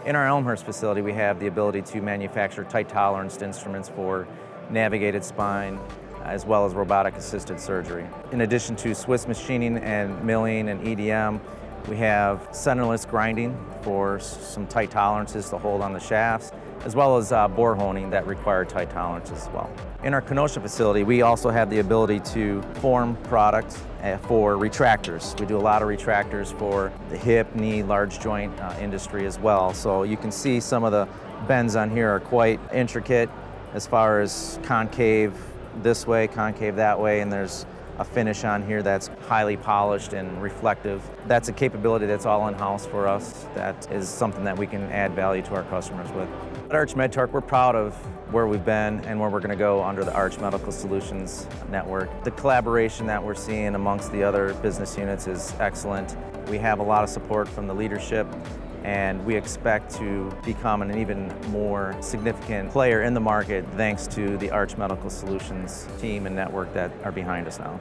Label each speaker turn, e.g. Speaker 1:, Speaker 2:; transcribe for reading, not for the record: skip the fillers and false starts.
Speaker 1: In our Elmhurst facility, we have the ability to manufacture tight tolerance instruments for navigated spine, as well as robotic-assisted surgery. In addition to Swiss machining and milling and EDM, we have centerless grinding for some tight tolerances to hold on the shafts, as well as bore honing that require tight tolerances as well. In our Kenosha facility, we also have the ability to form products for retractors. We do a lot of retractors for the hip, knee, large joint industry as well. So you can see some of the bends on here are quite intricate as far as concave this way, concave that way, and there's a finish on here that's highly polished and reflective. That's a capability that's all in-house for us. That is something that we can add value to our customers with. At Arch MedTark, we're proud of where we've been and where we're going to go under the Arch Medical Solutions network. The collaboration that we're seeing amongst the other business units is excellent. We have a lot of support from the leadership, and we expect to become an even more significant player in the market thanks to the Arch Medical Solutions team and network that are behind us now.